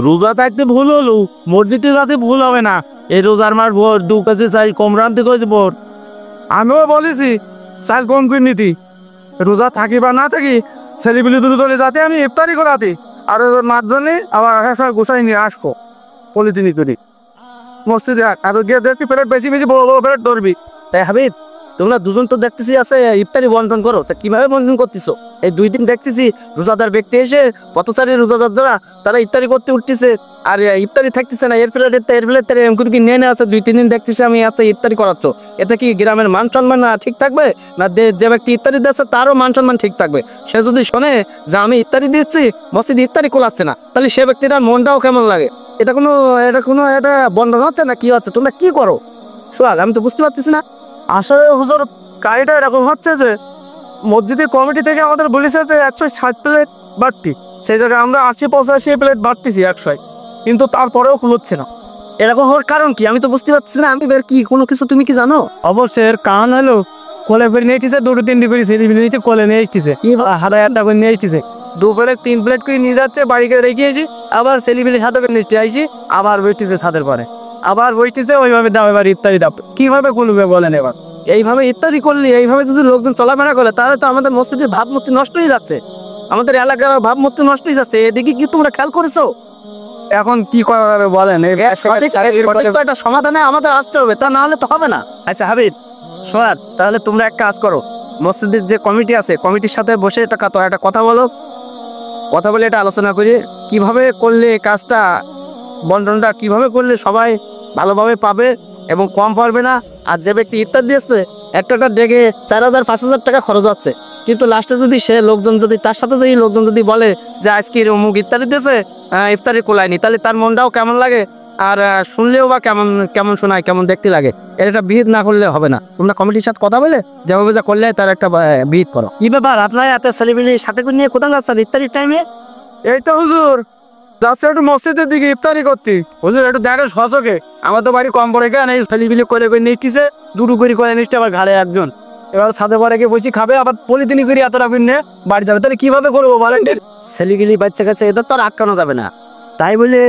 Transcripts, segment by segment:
রোজা থাকতে ভুল হলো, মসজিদে যাতে ভুল হবে না। এই রোজার মাস ভোর 2 কেজি চাল কম রানতে করেছে ভোর। আমিও বলেছি চাল কম করে নিতি, রোজা থাকি বা না থাকি ছেলেপিলি দুটো চলে যাতে আমি ইফতারি করাতে, আর মাঝজনে আবার গোসাই নিয়ে আসবো পলিথিনি করি মসজিদে। আর গিয়ে দেখবি প্লেট বেশি বেশি বড় বড় প্লেট ধরবি। তাই হাবিব, তোমরা দুজন তো দেখতেছি আছে ইফতারি বন্টন করো, তা কিভাবে বন্টন করতেছো? এই 2 দিন দেখতেছি রোজাদার ব্যক্তি এসে পথচারী রোজাদার যারা তারা ইফতারি করতে উঠতেছে, আর ইফতারি থাকতেছে না, এর প্লেট এরকম করে কি নিয়ে নেওয়া আছে। 2-3 দিন দেখতেছি আমি আছে ইফতারি করাচ্ছ, এতে কি গ্রামের মান সম্মান না ঠিক থাকবে? না যে ব্যক্তি ইফতারি দিচ্ছে তারও মান সম্মান ঠিক থাকবে? সে যদি শোনে যে আমি ইফতারি দিচ্ছি, মসজিদে ইফতারি কোলাচ্ছে না, তাহলে সে ব্যক্তিটার মনটাও কেমন লাগে? এটা বন্ধন হচ্ছে না কি হচ্ছে? তোমরা কি করো সোহাগ, আমি তো বুঝতে পারতেছি না। আসলে হুজুর কাহিনীটা এরকম হচ্ছে যে মসজিদের কমিটি থেকে আমাদের বলেছে যে 160 প্লেট বাড়তি, সেই জায়গায় আমরা 80-85 প্লেট বাড়তেছি 100, কিন্তু তারপরেও খুলছে না। এরকম হওয়ার কারণ কি আমি তো বুঝতে পারছি না। আমি বের কি কোনো কিছু তুমি কি জানো? অবশ্যই এর কারণ হলো কোলে করে নিয়ে এসেছে, 2-3 করে ছেলে নিয়েছে, কোলে নিয়ে এসেছে, 1000 করে নিয়ে এসেছে, 2 প্লেট 3 প্লেট করে নিয়ে যাচ্ছে, বাড়িতে রেখেছি, আবার ছেলেপিলে সাথে করে নিয়ে আইসি, আবার বসতেছে ছাদের পরে, আবার বসতেছে, ওইভাবে দাও এবার ইত্যাদি দাও। কিভাবে খুলবে বলেন এবার? এইভাবে ইত্যাদি করলে, এইভাবে যদি লোকজন চলাফেরা করে, তাহলে তো আমাদের মসজিদের ভাবমূর্তি নষ্ট হয়ে যাচ্ছে, আমাদের এলাকার ভাবমূর্তি নষ্ট হয়ে যাচ্ছে। এদিকে কি তোমরা খেয়াল করেছো? এখন কি করা যাবে বলেন? একটা সমাধানে আমাদের আসতে হবে, তা না হলে তো হবে না। আচ্ছা হাবিব, সোহাগ, তাহলে তোমরা এক কাজ করো, মসজিদের যে কমিটি আছে কমিটির সাথে বসে একটা কথা বলো, কথা বলে এটা আলোচনা করি কিভাবে করলে কাজটা বন্টনটা কিভাবে করলে সবাই ভালোভাবে পাবে এবং কম পড়বে না। আর যে ব্যক্তি ইফতার দিয়েছে একটা ডেকে 4000-5000 টাকা খরচ হচ্ছে, কিন্তু লাস্টে যদি সে লোকজন যদি তার সাথে যদি লোকজন যদি বলে যে আজকে অমুক ইফতারি দিয়েছে, ইফতারি কোলায়নি, তাহলে তার মনটাও কেমন লাগে, আর শুনলেও বা কেমন কেমন শোনায়, কেমন দেখতে লাগে। এর একটা বিহিত না করলে হবে না। তোমরা কমিটির সাথে কথা বলে যেভাবে যা করলে তার একটা বিহিত করো। কি ব্যাপার আপনার এত সেলিব্রিটির সাথে করে নিয়ে কোথাও যাচ্ছেন ইফতারির টাইমে? এই তো হুজুর যাচ্ছে একটু মসজিদের দিকে ইফতারি করতে। হুজুর একটু দেখো সচকে, আমার তো বাড়ি কম পড়ে কেন, এই ছেলেপিলে করে নিচ্ছে, 2 করে নিচ্ছে, আবার ঘাড়ে একজন, এবার ছাদে পরে গিয়ে বসে খাবে, আবার পলিথিনি করে এতটা করে নিয়ে বাড়ি যাবে, তাহলে কিভাবে করবো বলেন? ছেলেগিলি বাচ্চা কাছে এদের তো আর আটকানো যাবে না, তাই বলে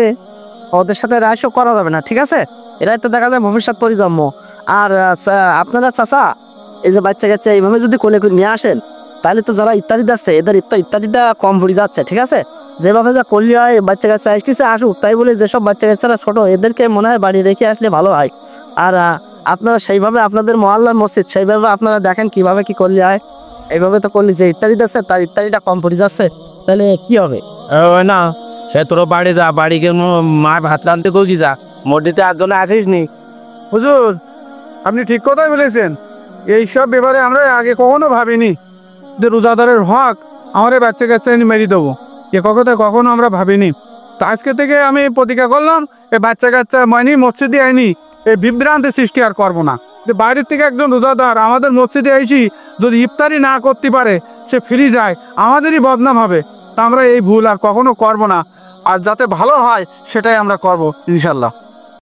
ওদের সাথে রায়সও করা যাবে না, ঠিক আছে? এরাই তো দেখা যায় ভবিষ্যৎ পরিজন্ম। আর আপনারা চাচা এই যে বাচ্চা কাচ্চা এইভাবে যদি কোলে করে নিয়ে আসেন, তাহলে তো যারা ইত্যাদি যাচ্ছে এদের ইত্যাদিটা কম পড়ে যাচ্ছে, ঠিক আছে? যেভাবে যা করলে হয়, বাচ্চা কাচ্চা আসতেছে আসুক, তাই বলে যেসব বাচ্চা কাচ্চারা ছোটো এদেরকে মনে হয় বাড়ি রেখে আসলে ভালো হয়। আর আপনারা সেইভাবে আপনাদের মহল্লার মসজিদ সেইভাবে আপনারা দেখেন কিভাবে কি করলে হয়। এইভাবে তো করলে যে ইত্যাদি যাচ্ছে তার ইত্যাদিটা কম পড়ে যাচ্ছে, তাহলে কি হবে? না, সে তোর বাড়ি যা, বাড়ি গিয়ে মা ভাত রাঁধতে কৌছি যা, মসজিদে 8 জনে আসিস নি। হুজুর আপনি ঠিক কথাই বলেছেন, এইসব ব্যাপারে আমরা আগে কখনো ভাবিনি যে রোজাদারের হক আমার এই বাচ্চা কাচ্চা মেরে দেবো, এ কথা কখনো আমরা ভাবিনি। তো আজকে থেকে আমি প্রতিজ্ঞা করলাম এই বাচ্চা কাচ্চা মাইনি মসজিদে আইনি এই বিভ্রান্তির সৃষ্টি আর করবো না। যে বাইরের থেকে একজন রোজাদার আমাদের মসজিদে আইসি যদি ইফতারি না করতে পারে, সে ফিরে যায়, আমাদেরই বদনাম হবে। তা আমরা এই ভুল আর কখনো করবো না, আর যাতে ভালো হয় সেটাই আমরা করবো ইনশাল্লাহ।